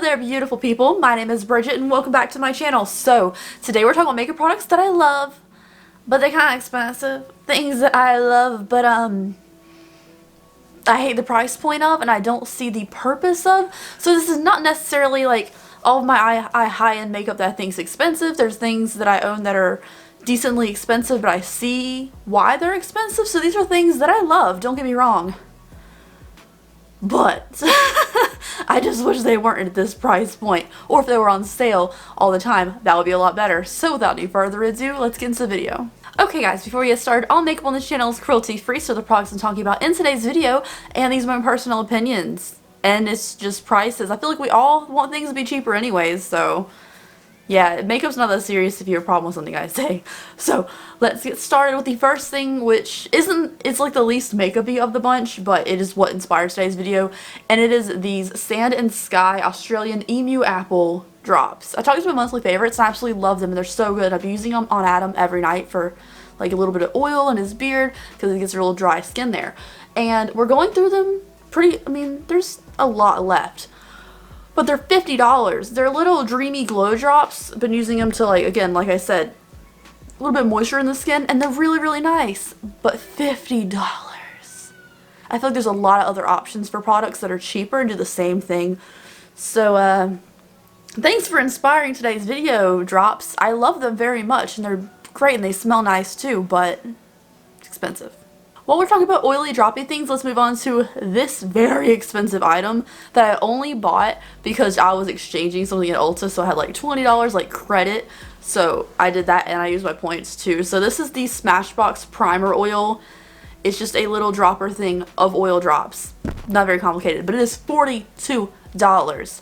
there, beautiful people. My name is Bridget and welcome back to my channel. So today we're talking about makeup products that I love, but they're kind of expensive. Things that I love, but I hate the price point of and I don't see the purpose of. So this is not necessarily like all of my high-end makeup that I think is expensive. There's things that I own that are decently expensive, but I see why they're expensive. So these are things that I love, don't get me wrong. But I just wish they weren't at this price point, or if they were on sale all the time, that would be a lot better. So without any further ado, let's get into the video. Okay guys, before we get started, all makeup on this channel is cruelty free, so the products I'm talking about in today's video, and these are my personal opinions, and it's just prices. I feel like we all want things to be cheaper anyways, so yeah, makeup's not that serious if you have a problem with something I say. So let's get started with the first thing, which it's like the least makeup-y of the bunch, but it is what inspired today's video, and it is these Sand and Sky Australian Emu Apple drops. I talked about my monthly favorites, and I absolutely love them, and they're so good. I've been using them on Adam every night for like a little bit of oil in his beard, because he gets a real dry skin there. And we're going through them there's a lot left. But they're $50. They're little dreamy glow drops. Been using them to, like, again, like I said, a little bit of moisture in the skin, and they're really, really nice. But $50. I feel like there's a lot of other options for products that are cheaper and do the same thing. So, thanks for inspiring today's video, drops. I love them very much, and they're great, and they smell nice too, but it's expensive. While we're talking about oily, droppy things, let's move on to this very expensive item that I only bought because I was exchanging something at Ulta, so I had like $20 like credit, so I did that and I used my points too. So this is the Smashbox Primer Oil. It's just a little dropper thing of oil drops. Not very complicated, but it is $42.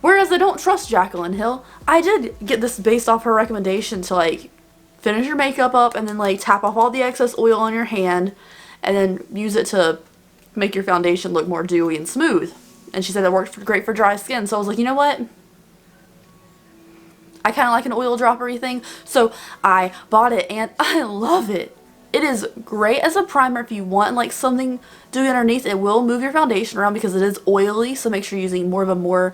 Whereas I don't trust Jaclyn Hill. I did get this based off her recommendation to like finish your makeup up and then like tap off all the excess oil on your hand and then use it to make your foundation look more dewy and smooth. And she said that worked great for dry skin. So I was like, you know what? I kind of like an oil droppery thing. So I bought it and I love it. It is great as a primer if you want like something dewy underneath. It will move your foundation around because it is oily. So make sure you're using more of a more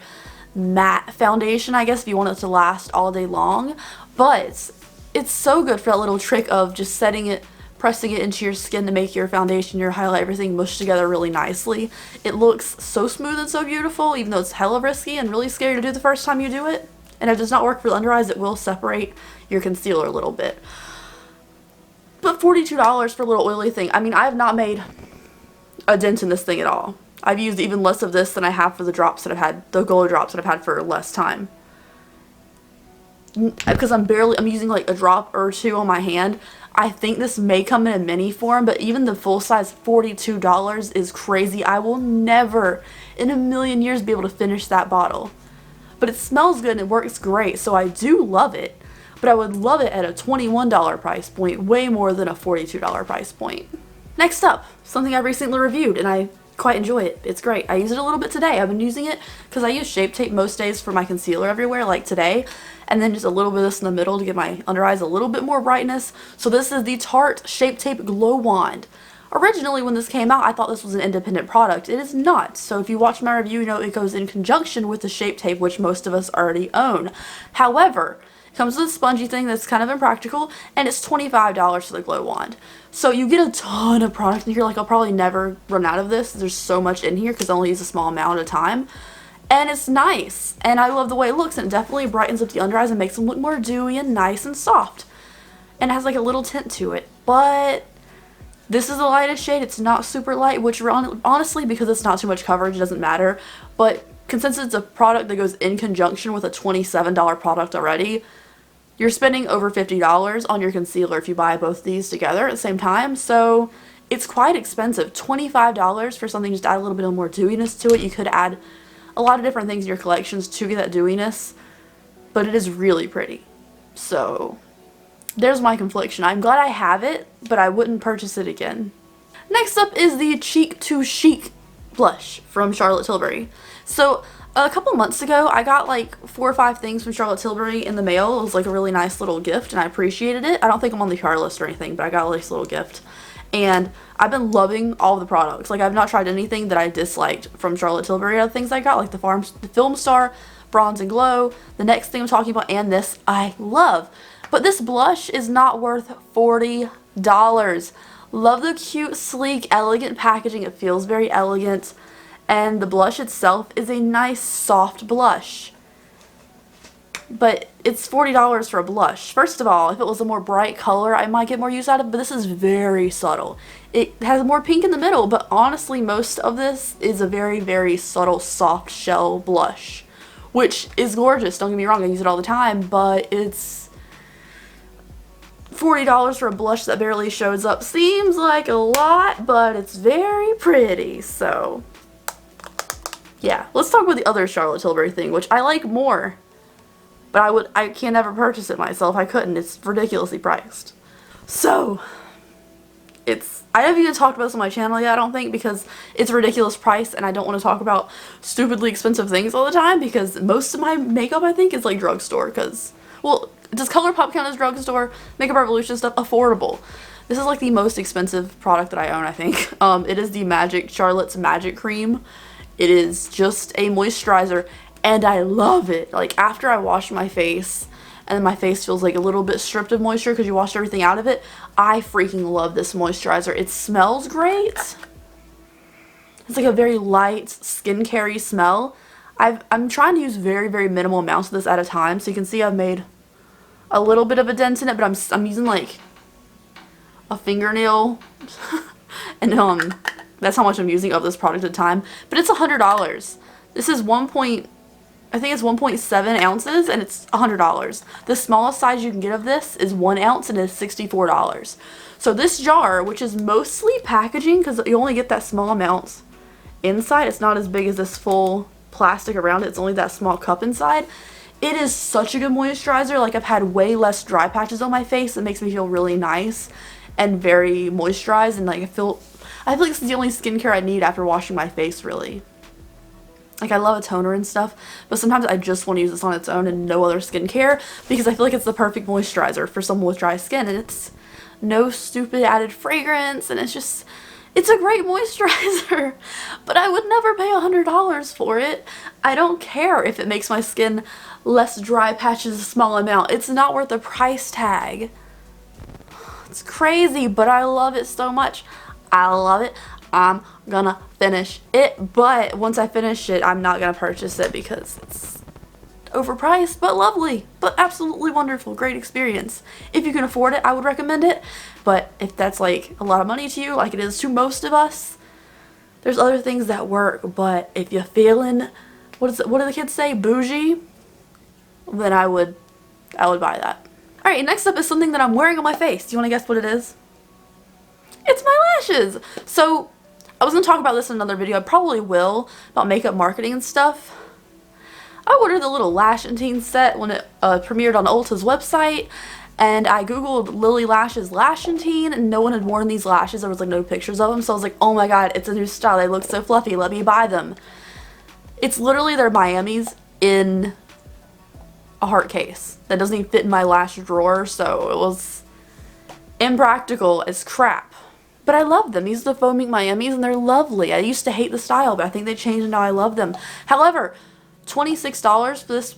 matte foundation, I guess, if you want it to last all day long. But it's so good for that little trick of just setting it, pressing it into your skin to make your foundation, your highlight, everything mush together really nicely. It looks so smooth and so beautiful, even though it's hella risky and really scary to do the first time you do it. And if it does not work for the under eyes, it will separate your concealer a little bit. But $42 for a little oily thing. I mean, I have not made a dent in this thing at all. I've used even less of this than I have for the drops that I've had, the glow drops that I've had for less time. Because I'm using like a drop or two on my hand. I think this may come in a mini form, but even the full size $42 is crazy. I will never in a million years be able to finish that bottle. But it smells good and it works great, so I do love it. But I would love it at a $21 price point, way more than a $42 price point. Next up, something I recently reviewed and I quite enjoy it. It's great. I use it a little bit today. I've been using it because I use Shape Tape most days for my concealer everywhere, like today, and then just a little bit of this in the middle to give my under eyes a little bit more brightness. So this is the Tarte Shape Tape Glow Wand. Originally when this came out, I thought this was an independent product. It is not. So if you watch my review, you know it goes in conjunction with the Shape Tape, which most of us already own. However, it comes with a spongy thing that's kind of impractical, and it's $25 for the Glow Wand. So you get a ton of product in here. Like, I'll probably never run out of this. There's so much in here because I only use a small amount at a time. And it's nice. And I love the way it looks. And it definitely brightens up the under eyes and makes them look more dewy and nice and soft. And it has like a little tint to it. But this is the lightest shade. It's not super light, which honestly, because it's not too much coverage, it doesn't matter. But since it's a product that goes in conjunction with a $27 product already, you're spending over $50 on your concealer if you buy both these together at the same time, so it's quite expensive. $25 for something just to add a little bit more dewiness to it. You could add a lot of different things in your collections to get that dewiness, but it is really pretty. So there's my confliction. I'm glad I have it, but I wouldn't purchase it again. Next up is the Cheek to Chic blush from Charlotte Tilbury. So a couple months ago, I got like 4 or 5 things from Charlotte Tilbury in the mail. It was like a really nice little gift, and I appreciated it. I don't think I'm on the PR list or anything, but I got a nice little gift. And I've been loving all the products. Like, I've not tried anything that I disliked from Charlotte Tilbury out of things I got, like the Film Star, Bronze and Glow, the next thing I'm talking about, and this I love. But this blush is not worth $40. Love the cute, sleek, elegant packaging. It feels very elegant. And the blush itself is a nice, soft blush. But it's $40 for a blush. First of all, if it was a more bright color, I might get more use out of it, but this is very subtle. It has more pink in the middle, but honestly, most of this is a very, very subtle, soft shell blush, which is gorgeous. Don't get me wrong, I use it all the time, but it's $40 for a blush that barely shows up. Seems like a lot, but it's very pretty, so yeah. Let's talk about the other Charlotte Tilbury thing, which I like more. But I can't ever purchase it myself. I couldn't. It's ridiculously priced. So, I haven't even talked about this on my channel yet, I don't think, because it's a ridiculous price and I don't want to talk about stupidly expensive things all the time, because most of my makeup, I think, is like drugstore, because, well, does Colourpop count as drugstore? Makeup Revolution stuff? Affordable. This is like the most expensive product that I own, I think. It is the Charlotte's Magic Cream. It is just a moisturizer. And I love it. Like, after I wash my face and my face feels like a little bit stripped of moisture because you washed everything out of it, I freaking love this moisturizer. It smells great. It's like a very light skincare-y smell. I'm trying to use very, very minimal amounts of this at a time. So you can see I've made a little bit of a dent in it, but I'm using like a fingernail. And that's how much I'm using of this product at a time. But it's $100. This is I think it's 1.7 ounces and it's $100. The smallest size you can get of this is 1 ounce and it's $64. So this jar, which is mostly packaging because you only get that small amount inside, it's not as big as this full plastic around it, it's only that small cup inside. It is such a good moisturizer. Like, I've had way less dry patches on my face. It makes me feel really nice and very moisturized, and like I feel like this is the only skincare I need after washing my face, really. Like, I love a toner and stuff, but sometimes I just want to use this on its own and no other skincare, because I feel like it's the perfect moisturizer for someone with dry skin, and it's no stupid added fragrance, and it's a great moisturizer. But I would never pay $100 for it. I don't care if it makes my skin less dry patches a small amount. It's not worth the price tag. It's crazy, but I love it so much. I love it. I'm gonna finish it, but once I finish it, I'm not gonna purchase it because it's overpriced, but lovely, but absolutely wonderful, great experience. If you can afford it, I would recommend it, but if that's like a lot of money to you, like it is to most of us, there's other things that work. But if you're feeling, what do the kids say, bougie, then I would buy that. Alright, next up is something that I'm wearing on my face. Do you want to guess what it is? It's my lashes! So, I was going to talk about this in another video, I probably will, about makeup marketing and stuff. I ordered the little Lashantine set when it premiered on Ulta's website, and I googled Lily Lashes Lashantine, and no one had worn these lashes. There was like no pictures of them, so I was like, oh my god, it's a new style, they look so fluffy, let me buy them. It's literally their Miamis in a heart case that doesn't even fit in my lash drawer, so it was impractical as crap. But I love them. These are the foaming Miamis and they're lovely. I used to hate the style, but I think they changed and now I love them. However, $26 for this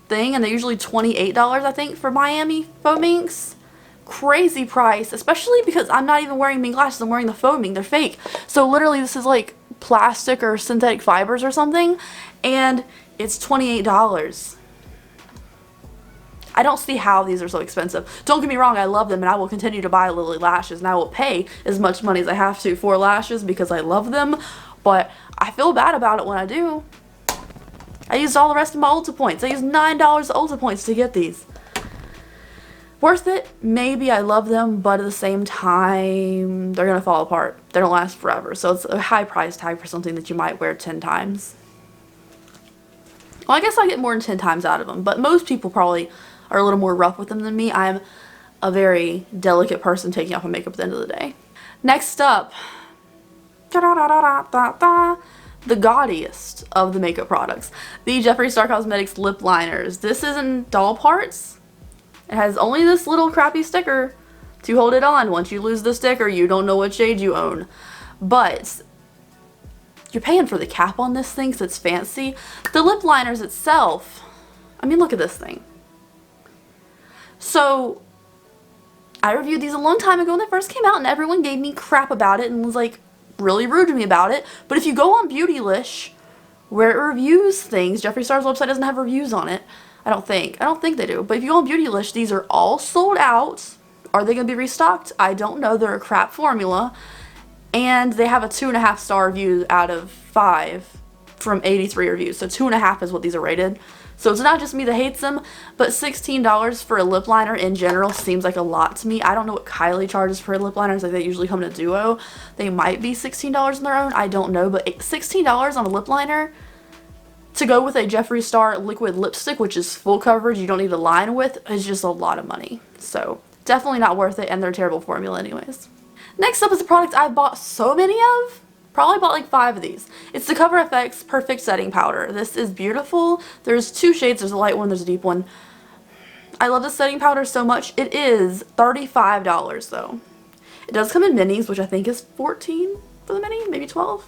thing, and they're usually $28 I think for Miami foamings. Crazy price, especially because I'm not even wearing mink lashes, I'm wearing the foaming. They're fake. So literally this is like plastic or synthetic fibers or something, and it's $28. I don't see how these are so expensive. Don't get me wrong, I love them and I will continue to buy Lily lashes and I will pay as much money as I have to for lashes because I love them, but I feel bad about it when I do. I used all the rest of my Ulta points. I used $9 Ulta points to get these. Worth it? Maybe. I love them, but at the same time, they're gonna fall apart. They don't last forever, so it's a high price tag for something that you might wear 10 times. Well, I guess I get more than 10 times out of them, but most people probably are a little more rough with them than me. I'm a very delicate person taking off my makeup at the end of the day. Next up, the gaudiest of the makeup products. The Jeffree Star Cosmetics lip liners. This is in doll parts. It has only this little crappy sticker to hold it on. Once you lose the sticker, you don't know what shade you own. But you're paying for the cap on this thing, so it's fancy. The lip liners itself, I mean, look at this thing. So I reviewed these a long time ago when they first came out, and everyone gave me crap about it and was like really rude to me about it. But if you go on Beautylish, where it reviews things, Jeffree Star's website doesn't have reviews on it. I don't think they do. But if you go on Beautylish, these are all sold out. Are they going to be restocked? I don't know. They're a crap formula. And they have a 2.5 star review out of 5 from 83 reviews. So 2.5 is what these are rated. So it's not just me that hates them, but $16 for a lip liner in general seems like a lot to me. I don't know what Kylie charges for lip liners. Like, they usually come in a duo. They might be $16 on their own. I don't know, but $16 on a lip liner to go with a Jeffree Star liquid lipstick, which is full coverage, you don't need a line with, is just a lot of money. So definitely not worth it, and they're a terrible formula anyways. Next up is a product I bought so many of. Probably bought like 5 of these. It's the Cover FX Perfect Setting Powder. This is beautiful. There's 2 shades. There's a light one, there's a deep one. I love this setting powder so much. It is $35 though. It does come in minis, which I think is $14 for the mini, maybe $12.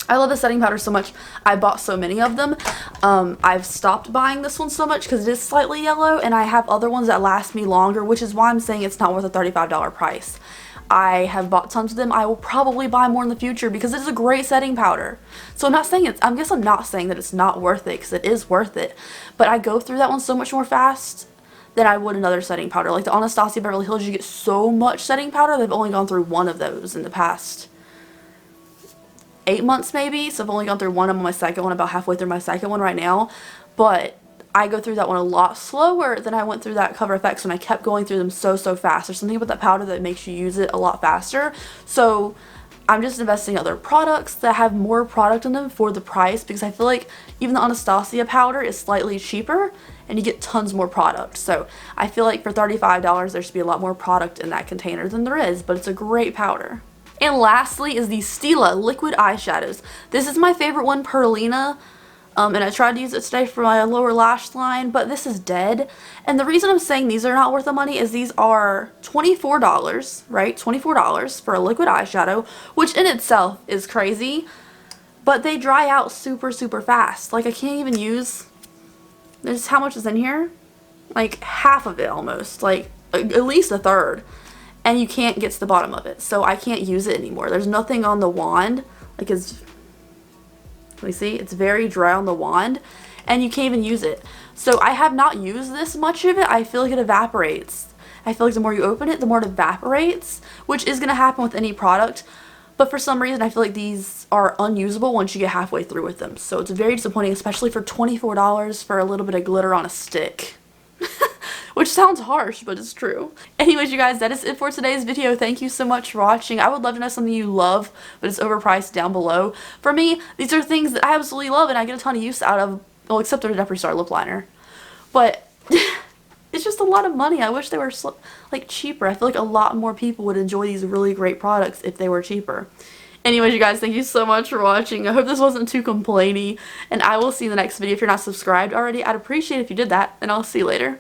I love this setting powder so much. I bought so many of them. I've stopped buying this one so much because it is slightly yellow, and I have other ones that last me longer, which is why I'm saying it's not worth a $35 price. I have bought tons of them. I will probably buy more in the future because it is a great setting powder. So I'm not saying I guess I'm not saying that it's not worth it, because it is worth it. But I go through that one so much more fast than I would another setting powder. Like the Anastasia Beverly Hills, you get so much setting powder. They've only gone through 1 of those in the past 8 months maybe. So I've only gone through 1. I'm on my second one, about halfway through my second one right now. But I go through that one a lot slower than I went through that Cover FX when I kept going through them so fast. There's something about that powder that makes you use it a lot faster. So I'm just investing in other products that have more product in them for the price, because I feel like even the Anastasia powder is slightly cheaper and you get tons more product. So I feel like for $35 there should be a lot more product in that container than there is, but it's a great powder. And lastly is the Stila liquid eyeshadows. This is my favorite one, Perlina. And I tried to use it today for my lower lash line, but this is dead. And the reason I'm saying these are not worth the money is these are $24, right? $24 for a liquid eyeshadow, which in itself is crazy. But they dry out super fast. Like, I can't even use, there's how much is in here? Like half of it almost, like at least a third. And you can't get to the bottom of it. So I can't use it anymore. There's nothing on the wand. Like, it's, let me see, it's very dry on the wand, and you can't even use it. So I have not used this much of it. I feel like it evaporates. I feel like the more you open it, the more it evaporates, which is going to happen with any product. But for some reason, I feel like these are unusable once you get halfway through with them. So it's very disappointing, especially for $24 for a little bit of glitter on a stick. Which sounds harsh, but it's true. Anyways, you guys, that is it for today's video. Thank you so much for watching. I would love to know something you love, but it's overpriced down below. For me, these are things that I absolutely love and I get a ton of use out of, well, except for the Jeffree Star lip liner. But it's just a lot of money. I wish they were like cheaper. I feel like a lot more people would enjoy these really great products if they were cheaper. Anyways, you guys, thank you so much for watching. I hope this wasn't too complainy, and I will see you in the next video. If you're not subscribed already, I'd appreciate it if you did that, and I'll see you later.